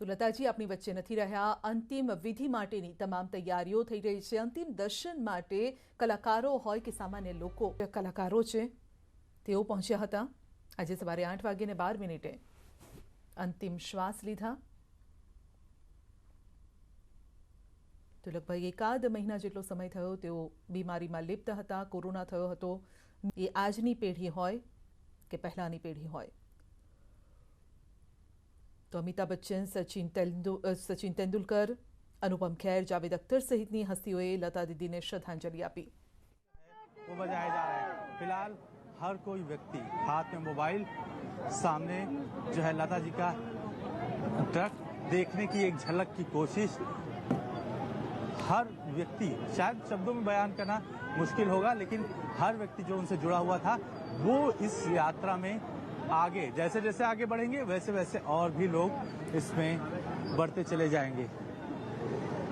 તો લતાજી આપણી વચ્ચે નથી રહ્યા। અંતિમ વિધિ માટેની તમામ તૈયારીઓ થઈ રહી છે। અંતિમ દર્શન માટે કલાકારો હોય કે સામાન્ય લોકો, કલાકારો છે તેઓ પહોંચ્યા હતા। આજે સવારે 8:12 અંતિમ શ્વાસ લીધા। તો લગભગ એકાદ મહિના જેટલો સમય થયો તેઓ બીમારીમાં લિપ્ત હતા। કોરોના થયો હતો। એ આજની પેઢી હોય કે પહેલાની પેઢી હોય। तो अमिताभ बच्चन, सचिन तेंदुलकर, अनुपम खेर, जावेद अख्तर सहितनी हस्तीओं लता दीदी ने श्रद्धांजलि आपी। वो बजाया जा रहा है। फिलहाल हर कोई व्यक्ति हाथ में मोबाइल, सामने जो है लता जी का ट्रक देखने की एक झलक की कोशिश। हर व्यक्ति, शायद शब्दों में बयान करना मुश्किल होगा, लेकिन हर व्यक्ति जो उनसे जुड़ा हुआ था वो इस यात्रा में आगे जैसे जैसे आगे बढ़ेंगे वैसे वैसे और भी लोग इसमें बढ़ते चले जाएंगे।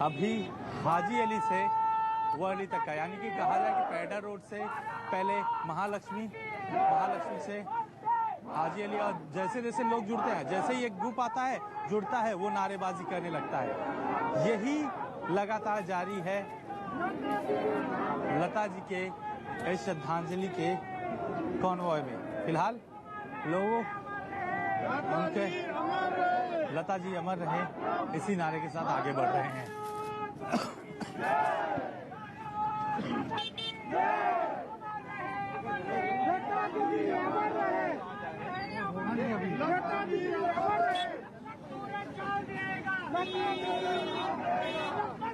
अभी हाजी अली से वर्ली तक का, यानी कि कहा जाए कि पैडर रोड से पहले महालक्ष्मी से हाजी अली, और जैसे जैसे लोग जुड़ते हैं, जैसे ही एक ग्रुप आता है जुड़ता है, वो नारेबाजी करने लगता है। यही लगातार जारी है लता जी के इस श्रद्धांजलि के कॉन्वॉय में। फिलहाल लोगों उनके लता जी अमर रहे इसी नारे के साथ आगे बढ़ रहे हैं। लता जी अमर रहे, लता जी अमर रहे, सूरज चाँद देगा,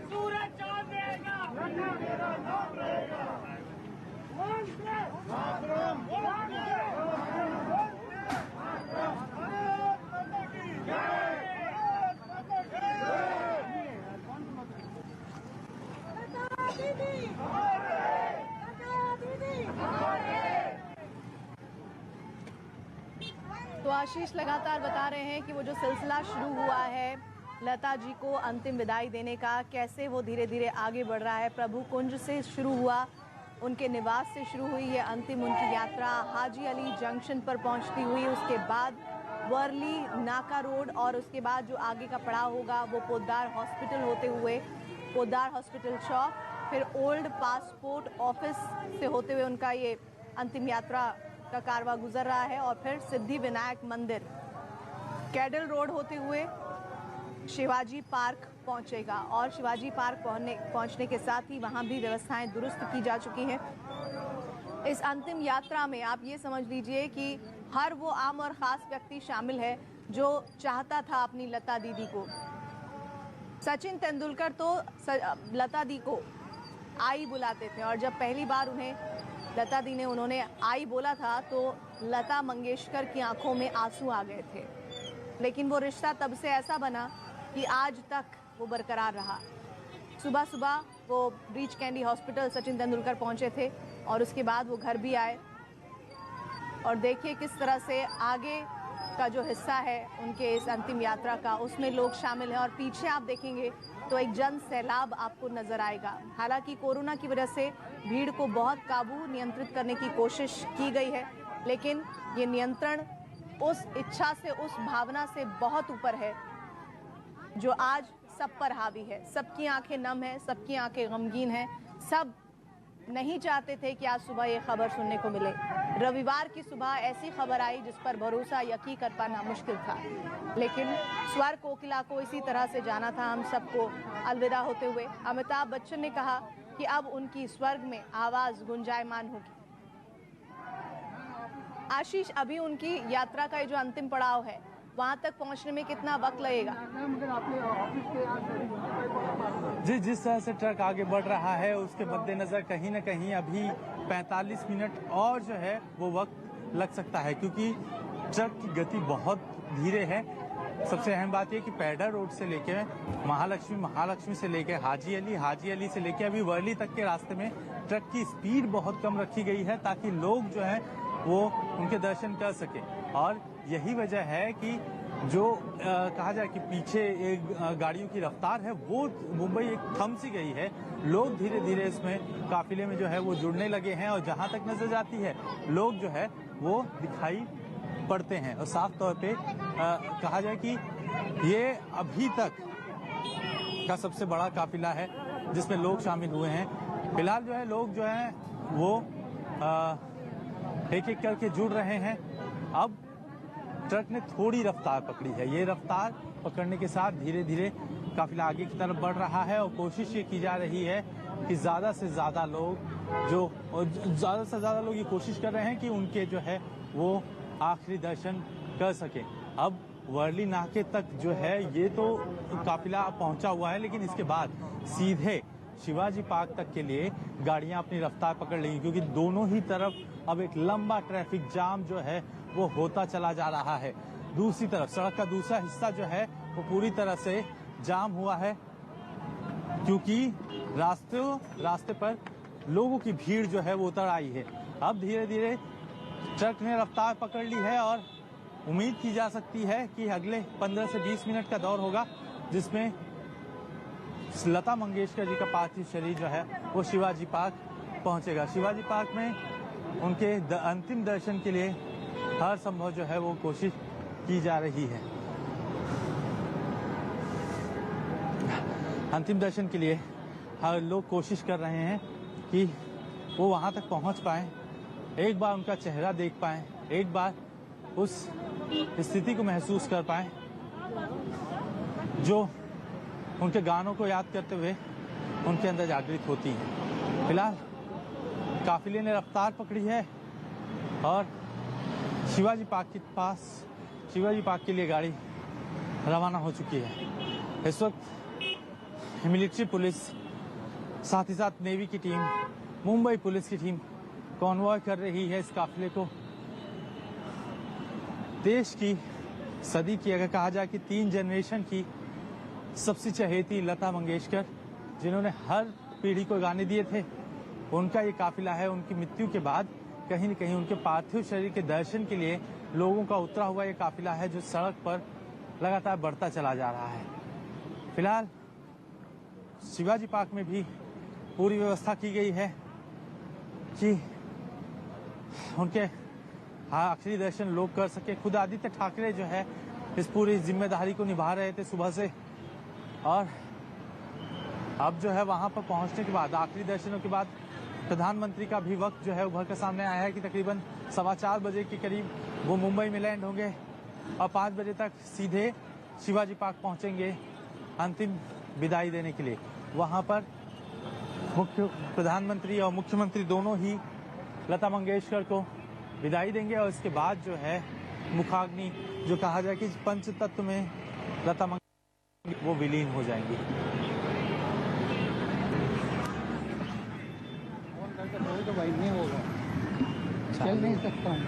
सूरज चाँद देगा, मेरा नाम रहेगा। तो आशीष लगातार बता रहे हैं कि वो जो सिलसिला शुरू हुआ है लता जी को अंतिम विदाई देने का, कैसे वो धीरे धीरे आगे बढ़ रहा है। प्रभु कुंज से शुरू हुआ, उनके निवास से शुरू हुई ये अंतिम उनकी यात्रा हाजी अली जंक्शन पर पहुंचती हुई, उसके बाद वर्ली नाका रोड, और उसके बाद जो आगे का पड़ाव होगा वो पोद्दार हॉस्पिटल होते हुए पोद्दार हॉस्पिटल चौक, फिर ओल्ड पासपोर्ट ऑफिस से होते हुए उनका ये अंतिम यात्रा का कारवां गुजर रहा है, और फिर सिद्धि विनायक मंदिर कैडल रोड होते हुए शिवाजी पार्क पहुंचेगा। और शिवाजी पार्क पहुंचने के साथ ही वहां भी व्यवस्थाएं दुरुस्त की जा चुकी हैं। इस अंतिम यात्रा में आप ये समझ लीजिए कि हर वो आम और ख़ास व्यक्ति शामिल है जो चाहता था अपनी लता दीदी को। सचिन तेंदुलकर तो लता दी को आई बुलाते थे, और जब पहली बार उन्हें लता दी ने उन्होंने आई बोला था तो लता मंगेशकर की आंखों में आंसू आ गए थे। लेकिन वो रिश्ता तब से ऐसा बना कि आज तक वो बरकरार रहा। सुबह सुबह वो breach candy hospital Sachin Tendulkar पहुंचे थे, और उसके बाद वो घर भी आए। और देखिए किस तरह से आगे का जो हिस्सा है उनके इस अंतिम यात्रा का, उसमें लोग शामिल हैं। और पीछे आप देखेंगे तो एक जन सैलाब आपको नजर आएगा। हालांकि कोरोना की वजह से भीड़ को बहुत काबू नियंत्रित करने की कोशिश की गई है, लेकिन ये नियंत्रण उस इच्छा से, उस भावना से बहुत ऊपर है जो आज सब पर हावी है। सबकी आंखें नम है, सबकी आंखें गमगीन हैं। सब नहीं चाहते थे कि आज सुबह ये खबर सुनने को मिले। रविवार की सुबह ऐसी खबर आई जिस पर भरोसा यकीन कर पाना मुश्किल था, लेकिन स्वर कोकिला को इसी तरह से जाना था हम सबको अलविदा होते हुए। अमिताभ बच्चन ने कहा कि अब उनकी स्वर्ग में आवाज गुंजायमान होगी। आशीष, अभी उनकी यात्रा का ये जो अंतिम पड़ाव है वहां तक पहुंचने में कितना वक्त लगेगा? जी, जिस तरह से ट्रक आगे बढ़ रहा है उसके मद्देनजर कहीं न कहीं अभी 45 मिनट और जो है वो वक्त लग सकता है, क्योंकि ट्रक की गति बहुत धीरे है। सबसे अहम बात यह कि पैडर रोड से लेके महालक्ष्मी से लेके हाजी अली से लेके अभी वर्ली तक के रास्ते में ट्रक की स्पीड बहुत कम रखी गई है, ताकि लोग जो है वो उनके दर्शन कर सके। और यही वजह है कि जो कहा जाए कि पीछे एक गाड़ियों की रफ्तार है वो मुंबई एक थम सी गई है। लोग धीरे धीरे इसमें काफिले में जो है वो जुड़ने लगे हैं, और जहां तक नजर जाती है लोग जो है वो दिखाई पड़ते हैं। और साफ तौर पे कहा जाए कि ये अभी तक का सबसे बड़ा काफिला है जिसमें लोग शामिल हुए हैं। फिलहाल जो है लोग जो है वो एक एक करके जुड़ रहे हैं। अब ट्रक ने थोड़ी रफ्तार पकड़ी है। ये रफ्तार पकड़ने के साथ धीरे धीरे काफिला आगे की तरफ बढ़ रहा है और कोशिश ये की जा रही है कि ज्यादा से ज्यादा लोग ये कोशिश कर रहे हैं कि उनके जो है वो आखिरी दर्शन कर सके। अब वर्ली नाके तक जो है ये तो काफिला पहुंचा हुआ है, लेकिन इसके बाद सीधे शिवाजी पार्क तक के लिए गाड़ियां अपनी रफ्तार पकड़ लेंगी, क्योंकि दोनों ही तरफ अब एक लंबा ट्रैफिक जाम जो है वो होता चला जा रहा है। दूसरी तरफ सड़क का दूसरा हिस्सा जो है वो पूरी तरह से जाम हुआ है, क्योंकि रास्ते पर लोगों की भीड़ जो है वो उतर आई है। अब धीरे धीरे ट्रक ने रफ्तार पकड़ ली है और उम्मीद की जा सकती है कि अगले 15 से 20 मिनट का दौर होगा जिसमें लता मंगेशकर जी का पार्थिव शरीर जो है वो शिवाजी पार्क पहुंचेगा। शिवाजी पार्क में उनके अंतिम दर्शन के लिए हर संभव जो है वो कोशिश की जा रही है। अंतिम दर्शन के लिए हर लोग कोशिश कर रहे हैं कि वो वहां तक पहुंच पाएं, एक बार उनका चेहरा देख पाएं, एक बार उस स्थिति को महसूस कर पाएं जो उनके गानों को याद करते हुए उनके अंदर जागृत होती है। फिलहाल काफिले ने रफ्तार पकड़ी है और शिवाजी पार्क के लिए गाड़ी रवाना हो चुकी है। इस वक्त मिलिट्री पुलिस, साथ ही साथ नेवी की टीम, मुंबई पुलिस की टीम कॉन्वॉय कर रही है इस काफिले को। देश की सदी की, अगर कहा जाए कि 3 जनरेशन की सबसे चहेती लता मंगेशकर, जिन्होंने हर पीढ़ी को गाने दिए थे, उनका ये काफिला है। उनकी मृत्यु के बाद कहीं न कहीं उनके पार्थिव शरीर के दर्शन के लिए लोगों का उतरा हुआ ये काफिला है जो सड़क पर लगातार बढ़ता चला जा रहा है। फिलहाल शिवाजी पार्क में भी पूरी व्यवस्था की गई है कि उनके आखिरी दर्शन लोग कर सके। खुद आदित्य ठाकरे जो है इस पूरी जिम्मेदारी को निभा रहे थे सुबह से, और अब जो है वहां पर पहुंचने के बाद, आखिरी दर्शनों के बाद प्रधानमंत्री का भी वक्त जो है उभर कर सामने आया है कि तकरीबन 4:15 बजे के करीब वो मुंबई में लैंड होंगे और 5 बजे तक सीधे शिवाजी पार्क पहुंचेंगे अंतिम विदाई देने के लिए। वहां पर प्रधानमंत्री और मुख्यमंत्री दोनों ही लता मंगेशकर को विदाई देंगे और इसके बाद जो है मुखाग्नि, जो कहा जाए कि पंचतत्व में लता मंगेशकर वो विलीन हो जाएंगी। तो भाई नहीं होगा, चल नहीं सकता हूँ।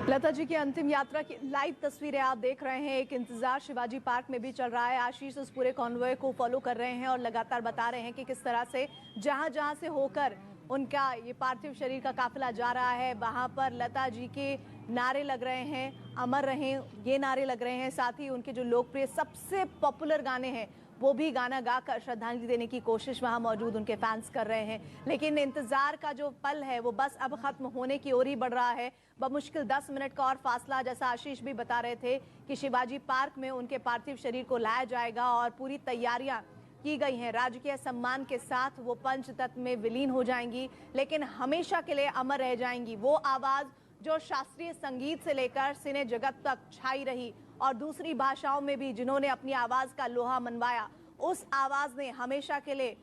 लता जी की अंतिम यात्रा की लाइव तस्वीरें आप देख रहे हैं। एक इंतजार शिवाजी पार्क में भी चल रहा है। आशीष उस पूरे कॉन्वॉय को फॉलो कर रहे हैं और लगातार बता रहे हैं कि किस तरह से जहां से होकर उनका ये पार्थिव शरीर का काफिला जा रहा है, वहां पर लता जी के नारे लग रहे हैं, अमर रहें, ये नारे लग रहे हैं। साथ ही उनके जो लोकप्रिय सबसे पॉपुलर गाने हैं वो भी गाना गाकर श्रद्धांजलि देने की कोशिश वहां मौजूद उनके फैंस कर रहे हैं। लेकिन इंतजार का जो पल है वो बस अब खत्म होने की ओर ही बढ़ रहा है। बमुश्किल 10 मिनट का और फासला, जैसा आशीष भी बता रहे थे कि शिवाजी पार्क में उनके पार्थिव शरीर को लाया जाएगा और पूरी तैयारियां की गई हैं। राजकीय सम्मान के साथ वो पंचतत्व में विलीन हो जाएंगी, लेकिन हमेशा के लिए अमर रह जाएंगी वो आवाज जो शास्त्रीय संगीत से लेकर सिने जगत तक छाई रही और दूसरी भाषाओं में भी जिन्होंने अपनी आवाज का लोहा मनवाया। उस आवाज ने हमेशा के लिए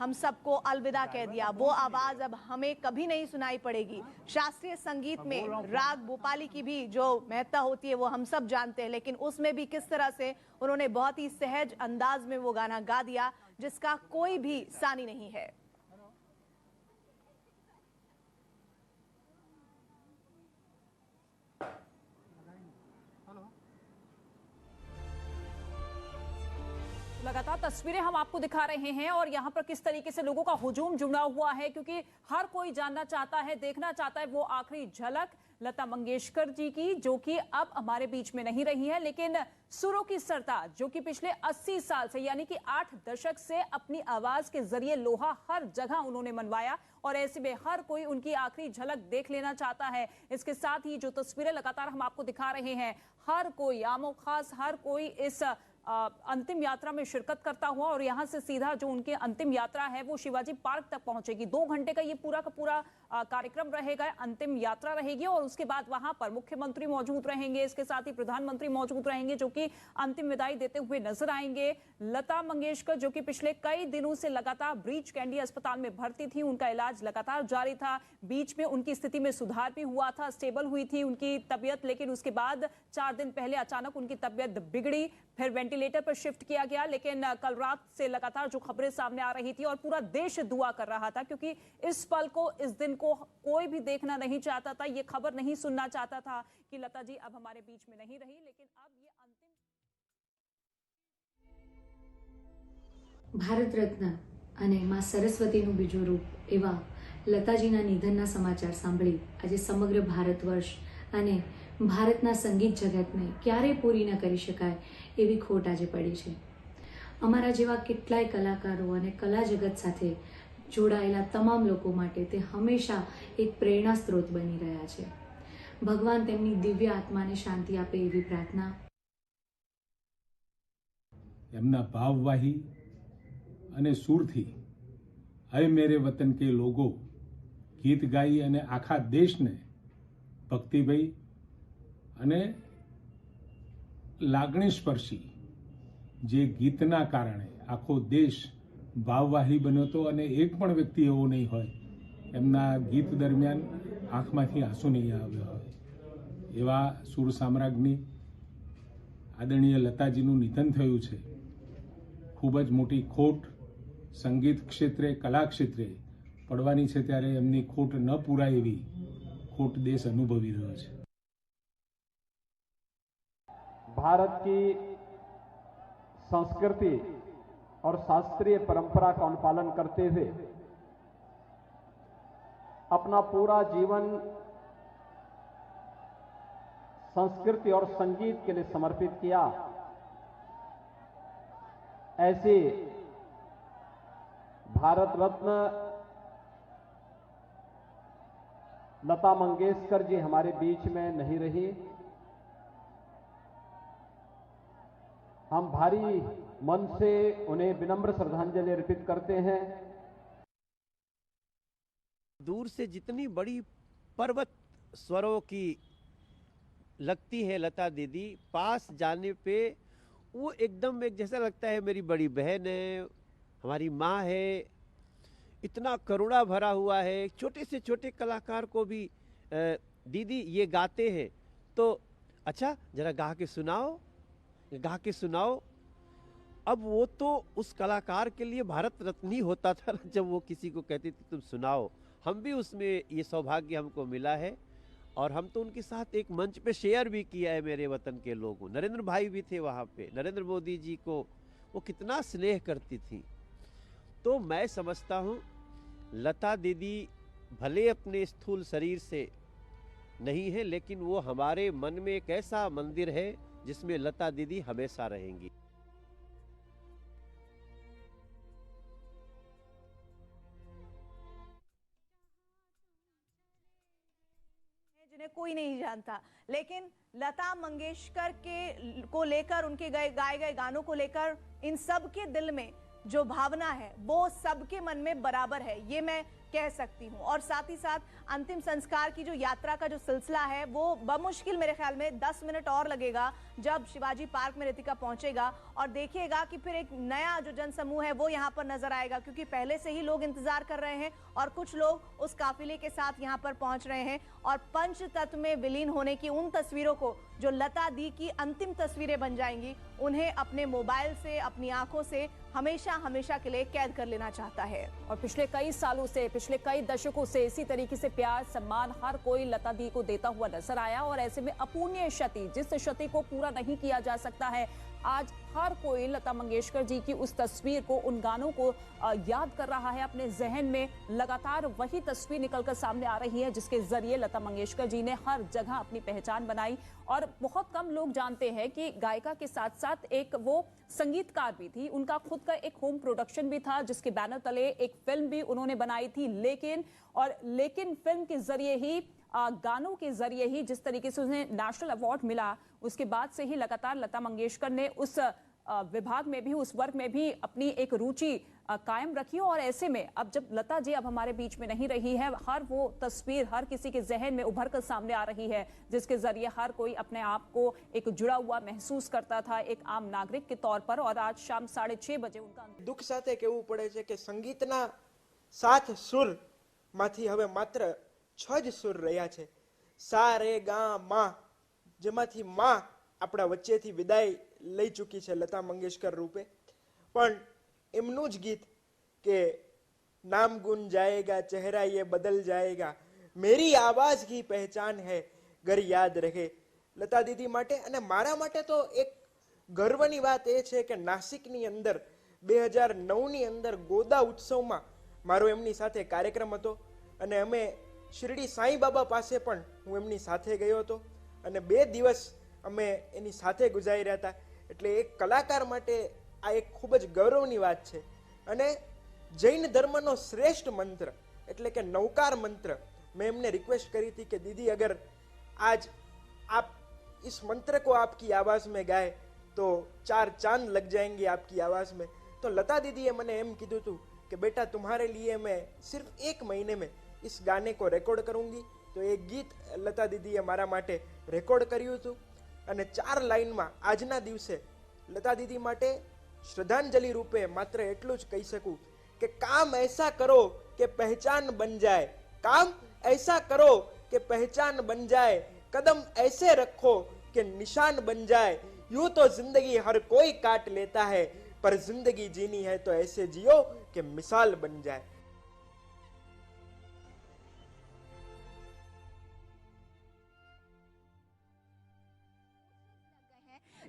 हम सबको अलविदा कह दिया। वो आवाज अब हमें कभी नहीं सुनाई पड़ेगी। शास्त्रीय संगीत में राग भोपाली की भी जो महत्ता होती है वो हम सब जानते हैं, लेकिन उसमें भी किस तरह से उन्होंने बहुत ही सहज अंदाज में वो गाना गा दिया जिसका कोई भी सानी नहीं है। लगातार तस्वीरें हम आपको दिखा रहे हैं और यहाँ पर किस तरीके से लोगों का हुजूम जुड़ा हुआ है, क्योंकि हर कोई जानना चाहता है, देखना चाहता है वो आखिरी झलक लता मंगेशकर जी की, जो कि अब हमारे बीच में नहीं रही है, लेकिन सुरों की सरताज जो कि पिछले 80 साल से यानी कि 8 दशक से अपनी आवाज के जरिए लोहा हर जगह उन्होंने मनवाया और ऐसे में हर कोई उनकी आखिरी झलक देख लेना चाहता है। इसके साथ ही जो तस्वीरें लगातार हम आपको दिखा रहे हैं, हर कोई आमो खास हर कोई इस अंतिम यात्रा में शिरकत करता हुआ और यहां से सीधा जो उनकी अंतिम यात्रा है वो शिवाजी पार्क तक पहुंचेगी। 2 घंटे का ये पूरा का पूरा कार्यक्रम रहेगा, अंतिम यात्रा रहेगी और उसके बाद वहां पर मुख्यमंत्री मौजूद रहेंगे, इसके साथ ही प्रधानमंत्री मौजूद रहेंगे जो कि अंतिम विदाई देते हुए नजर आएंगे। लता मंगेशकर जो कि पिछले कई दिनों से लगातार ब्रीच कैंडी अस्पताल में भर्ती थी, उनका इलाज लगातार जारी था, बीच में उनकी स्थिति में सुधार भी हुआ था, स्टेबल हुई थी उनकी तबियत, लेकिन उसके बाद 4 दिन पहले अचानक उनकी तबियत बिगड़ी, फिर वेंटिलेटर पर शिफ्ट किया गया। लेकिन कल रात से लगातार जो खबरें सामने आ रही थी और पूरा देश दुआ कर रहा था क्योंकि इस पल को, इस दिन को कोई भी देखना नहीं चाहता था, ये खबर नहीं सुनना चाहता था कि लता जी अब हमारे बीच में नहीं रही, लेकिन अब ये अंतिम भारत रत्न અને માં સરસ્વતીનું બીજું રૂપ એવા લતાજીના નિધનના સમાચાર સાંભળી આજે સમગ્ર ભારત વર્ષ અને ભારતના સંગીત જગતને ક્યારેય પૂરી ન કરી શકાય એવી ખોટ આજે પડી છે। અમારા જેવા કેટલાય કલાકારો અને કલા જગત સાથે જોડાયેલા તમામ લોકો માટે તે હંમેશા એક પ્રેરણા સ્ત્રોત બની રહ્યા છે। ભગવાન તેમની દિવ્ય આત્માને શાંતિ આપે એવી પ્રાર્થના। એમના ભાવવાહી અને સુરથી હે મેરે વતન કે લોગો ગીત ગાઈ અને આખા દેશને ભક્તિભાઈ અને લાગણીસ્પર્શી જે ગીતના કારણે આખો દેશ ભાવવાહી બન્યો હતો અને એક પણ વ્યક્તિ એવો નહીં હોય એમના ગીત દરમિયાન આંખમાંથી આંસુ નહીં આવ્યો હોય એવા સુર સામ્રાજ્ઞી આદરણીય લતાજીનું નિધન થયું છે। ખૂબ જ મોટી ખોટ સંગીત ક્ષેત્રે કલા ક્ષેત્રે પડવાની છે ત્યારે એમની ખોટ ન પૂરાય એવી ખોટ દેશ અનુભવી રહ્યો છે। भारत की संस्कृति और शास्त्रीय परंपरा का अनुपालन करते हुए अपना पूरा जीवन संस्कृति और संगीत के लिए समर्पित किया। ऐसे भारत रत्न लता मंगेशकर जी हमारे बीच में नहीं रही। हम भारी मन से उन्हें विनम्र श्रद्धांजलि अर्पित करते हैं। दूर से जितनी बड़ी पर्वत स्वरों की लगती है लता दीदी, पास जाने पे वो एकदम एक जैसा लगता है मेरी बड़ी बहन है, हमारी माँ है, इतना करुणा भरा हुआ है। छोटे से छोटे कलाकार को भी दीदी ये गाते हैं तो अच्छा जरा गा के सुनाओ, गा के सुनाओ। अब वो तो उस कलाकार के लिए भारत रत्न ही होता था जब वो किसी को कहती थी तुम सुनाओ। हम भी उसमें ये सौभाग्य हमको मिला है और हम तो उनके साथ एक मंच पे शेयर भी किया है मेरे वतन के लोगों। नरेंद्र भाई भी थे वहाँ पे, नरेंद्र मोदी जी को वो कितना स्नेह करती थी। तो मैं समझता हूँ लता दीदी भले अपने स्थूल शरीर से नहीं है, लेकिन वो हमारे मन में एक ऐसा मंदिर है जिसमें लता दीदी हमेशा रहेंगी। जिन्हें कोई नहीं जानता, लेकिन लता मंगेशकर के को लेकर, उनके गाए गए गानों को लेकर इन सब के दिल में जो भावना है वो सबके मन में बराबर है, ये मैं कह सकती हूँ। और साथ ही साथ अंतिम संस्कार की जो यात्रा का जो सिलसिला है वो बमुश्किल मेरे ख्याल में 10 मिनट और लगेगा जब शिवाजी पार्क में रितिका पहुंचेगा और देखिएगा कि फिर एक नया जो जनसमूह है वो यहाँ पर नजर आएगा, क्योंकि पहले से ही लोग इंतजार कर रहे हैं और कुछ लोग उस काफिले के साथ यहाँ पर पहुंच रहे हैं और पंच तत्व में विलीन होने की उन तस्वीरों को जो लता दी की अंतिम तस्वीरें बन जाएंगी, उन्हें अपने मोबाइल से, अपनी आंखों से हमेशा हमेशा के लिए कैद कर लेना चाहता है। और पिछले कई सालों से, पिछले कई दशकों से इसी तरीके से प्यार सम्मान हर कोई लता दी को देता हुआ नजर आया और ऐसे में अपूर्णीय क्षति, जिस क्षति को पूरा नहीं किया जा सकता है, आज हर कोई लता मंगेशकर जी की उस तस्वीर को, उन गानों को याद कर रहा है अपने जहन में। लगातार वही तस्वीर निकलकर सामने आ रही है जिसके जरिए लता मंगेशकर जी ने हर जगह अपनी पहचान बनाई। और बहुत कम लोग जानते हैं कि गायिका के साथ साथ एक वो संगीतकार भी थी। उनका खुद का एक होम प्रोडक्शन भी था जिसके बैनर तले एक फिल्म भी उन्होंने बनाई थी। लेकिन फिल्म के जरिए ही, गानों के जरिए ही जिस तरीके से उन्हें नेशनल अवार्ड मिला, उसके बाद से ही लगातार लता मंगेशकर ने उस विभाग में भी, उस वर्ग में भी अपनी एक रुचि कायम रखी। और ऐसे में अब जब लता जी अब हमारे बीच में नहीं रही है, हर वो तस्वीर हर किसी के जहन में उभर कर सामने आ रही है जिसके जरिए हर कोई अपने आप को एक जुड़ा हुआ महसूस करता था एक आम नागरिक के तौर पर। और आज शाम 6:30 बजे उनका दुख साथे कहेवुं पड़े छे के संगीतना 7 सुर माथी हवे मात्र 6 ज सुर रह्या छे। सा रे गा मा, जेमाथी मा આપણા વચ્ચેથી વિદાય લઈ ચૂકી છે લતા મંગેશકર રૂપે। પણ એમનું જ ગીત કે નામ ગુન જાएगा चेहरा ये बदल जाएगा, मेरी आवाज की पहचान है घर याद रहे, લતા દીદી માટે અને મારા માટે તો એક ગર્વની વાત એ છે કે નાસિકની અંદર 2009 ની અંદર ગોદા ઉત્સવમાં મારો એમની સાથે કાર્યક્રમ હતો અને અમે શિરડી સાંઈ બાબા પાસે પણ હું એમની સાથે ગયો હતો અને 2 દિવસ અમે એની સાથે ગુજાર્યા હતા। એટલે એક કલાકાર માટે આ એક ખૂબ જ ગૌરવની વાત છે। અને જૈન ધર્મનો શ્રેષ્ઠ મંત્ર એટલે કે નૌકાર મંત્ર, મેં એમને રિક્વેસ્ટ કરી હતી કે દીદી અગર आज आप इस मंत्र को आपकी आवाज में गाए तो 4 चांद लग जाएंगे आपकी आवाज में। तो लता दीदीए મને એમ કીધું હતું કે બેટા तुम्हारे लिए मैं सिर्फ 1 महीने में इस गाने को रिकॉर्ड करूंगी। तो एक गीत लता दीदीए મારા માટે રેકોર્ડ કર્યું હતું અને 4 લાઈનમાં આજના દિવસે લતા દીદી માટે શ્રદ્ધાંજલિ રૂપે માત્ર એટલું જ કહી શકું કે काम ऐसा करो कि पहचान बन जाए, काम ऐसा करो कि पहचान बन जाए, कदम ऐसे रखो कि निशान बन जाए, यूं तो जिंदगी हर कोई काट लेता है, पर जिंदगी जीनी है तो ऐसे जियो कि मिसाल बन जाए।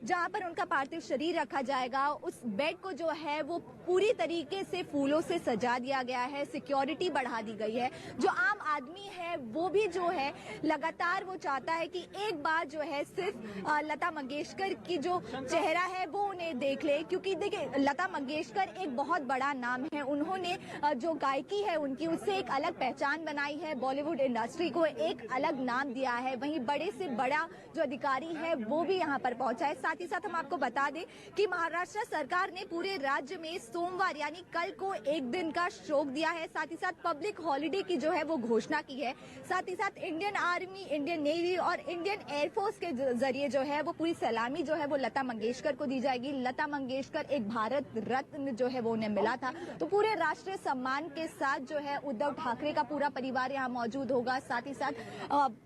जहां पर उनका पार्थिव शरीर रखा जाएगा, उस बेड को जो है वो पूरी तरीके से फूलों से सजा दिया गया है, सिक्योरिटी बढ़ा दी गई है। जो आम आदमी है वो भी जो है लगातार वो चाहता है कि एक बार जो है सिर्फ लता मंगेशकर की जो चेहरा है वो उन्हें देख ले, क्योंकि देखिए लता मंगेशकर एक बहुत बड़ा नाम है। उन्होंने जो गायकी है उनकी, उससे एक अलग पहचान बनाई है, बॉलीवुड इंडस्ट्री को एक अलग नाम दिया है। वहीं बड़े से बड़ा जो अधिकारी है वो भी यहाँ पर पहुंचा है। साथ ही साथ हम आपको बता दें कि महाराष्ट्र सरकार ने पूरे राज्य में सोमवार यानी कल को 1 दिन का शोक दिया है। साथ ही साथ पब्लिक हॉलिडे की जो है वो घोषणा की है। साथ ही साथ इंडियन आर्मी, इंडियन नेवी और इंडियन एयरफोर्स के जरिए जो है वो पूरी सलामी जो है वो लता मंगेशकर को दी जाएगी। लता मंगेशकर एक भारत रत्न जो है वो उन्हें मिला था। तो पूरे राष्ट्रीय सम्मान के साथ जो है उद्धव ठाकरे का पूरा परिवार यहाँ मौजूद होगा। साथ ही साथ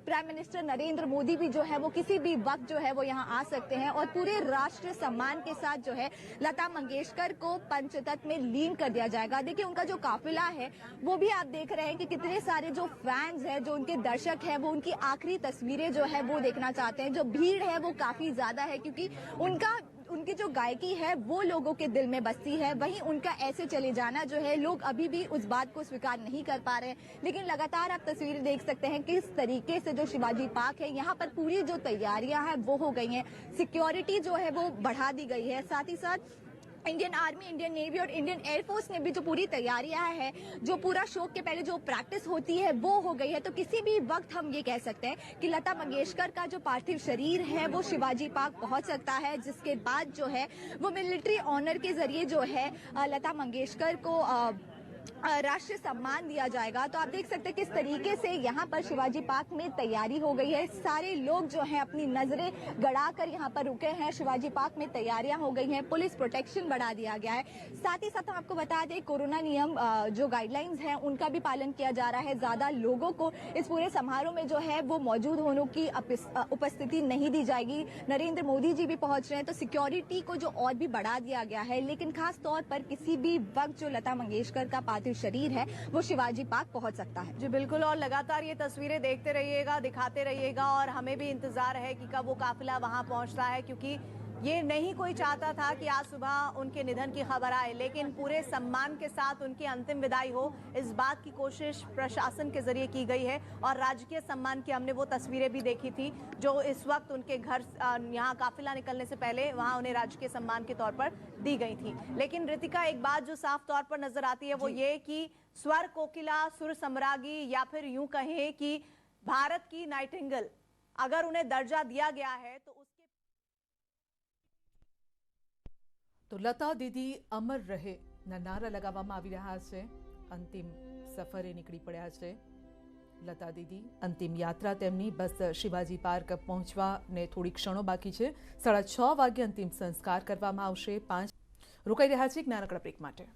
प्राइम मिनिस्टर नरेंद्र मोदी भी जो है वो किसी भी वक्त जो है वो यहाँ आ सकते हैं और पूरे राष्ट्रीय सम्मान के साथ जो है लता मंगेशकर को पंचतत्व में लीन कर दिया जाएगा। देखिए उनका जो काफिला है वो भी आप देख रहे हैं कि कितने सारे जो फैंस हैं, जो उनके दर्शक हैं, वो उनकी आखिरी तस्वीरें जो है वो देखना चाहते हैं। जो भीड़ है वो काफी ज्यादा है क्योंकि उनकी जो गायकी है वो लोगों के दिल में बसती है। वहीं उनका ऐसे चले जाना जो है, लोग अभी भी उस बात को स्वीकार नहीं कर पा रहे हैं। लेकिन लगातार आप तस्वीरें देख सकते हैं किस तरीके से जो शिवाजी पार्क है यहाँ पर पूरी जो तैयारियां हैं वो हो गई हैं। सिक्योरिटी जो है वो बढ़ा दी गई है। साथ ही साथ इंडियन आर्मी, इंडियन नेवी और इंडियन एयरफोर्स ने भी जो पूरी तैयारियां हैं, जो पूरा शोक के पहले जो प्रैक्टिस होती है वो हो गई है। तो किसी भी वक्त हम ये कह सकते हैं कि लता मंगेशकर का जो पार्थिव शरीर है वो शिवाजी पार्क पहुंच सकता है, जिसके बाद जो है वो मिलिट्री ऑनर के जरिए जो है लता मंगेशकर को राष्ट्रीय सम्मान दिया जाएगा। तो आप देख सकते हैं किस तरीके से यहाँ पर शिवाजी पार्क में तैयारी हो गई है। सारे लोग जो हैं अपनी नजरें गड़ाकर यहाँ पर रुके हैं। शिवाजी पार्क में तैयारियां हो गई हैं, पुलिस प्रोटेक्शन बढ़ा दिया गया है। साथ ही साथ हम आपको बता दें कोरोना नियम जो गाइडलाइंस हैं उनका भी पालन किया जा रहा है। ज्यादा लोगों को इस पूरे समारोह में जो है वो मौजूद होने की उपस्थिति नहीं दी जाएगी। नरेंद्र मोदी जी भी पहुंच रहे हैं तो सिक्योरिटी को जो और भी बढ़ा दिया गया है। लेकिन खास तौर पर किसी भी वक्त जो लता मंगेशकर का पार्थिव शरीर है वो शिवाजी पार्क पहुंच सकता है। जी बिल्कुल, और लगातार ये तस्वीरें देखते रहिएगा, दिखाते रहिएगा और हमें भी इंतजार है कि कब वो काफिला वहां पहुंचता है, क्योंकि ये नहीं कोई चाहता था कि आज सुबह उनके निधन की खबर आए, लेकिन पूरे सम्मान के साथ उनकी अंतिम विदाई हो, इस बात की कोशिश प्रशासन के जरिए की गई है। और राजकीय सम्मान की हमने वो तस्वीरें भी देखी थी जो इस वक्त उनके घर यहाँ काफिला निकलने से पहले वहाँ उन्हें राजकीय सम्मान के तौर पर दी गई थी। लेकिन रितिका, एक बात जो साफ तौर पर नजर आती है वो ये कि स्वर कोकिला, सुर सम्राज्ञी, या फिर यूं कहें कि भारत की नाइटिंगेल अगर उन्हें दर्जा दिया गया है तो તો લતા દીદી અમર રહે ના નારા લગાવવામાં આવી રહ્યા છે। અંતિમ સફરે નીકળી પડ્યા છે લતા દીદી। અંતિમ યાત્રા તેમની બસ શિવાજી પાર્ક પહોંચવાને થોડી ક્ષણો બાકી છે। 6:30 વાગે અંતિમ સંસ્કાર કરવામાં આવશે। 5 રોકાઈ રહ્યા છે એક નાનકડા બ્રેક માટે।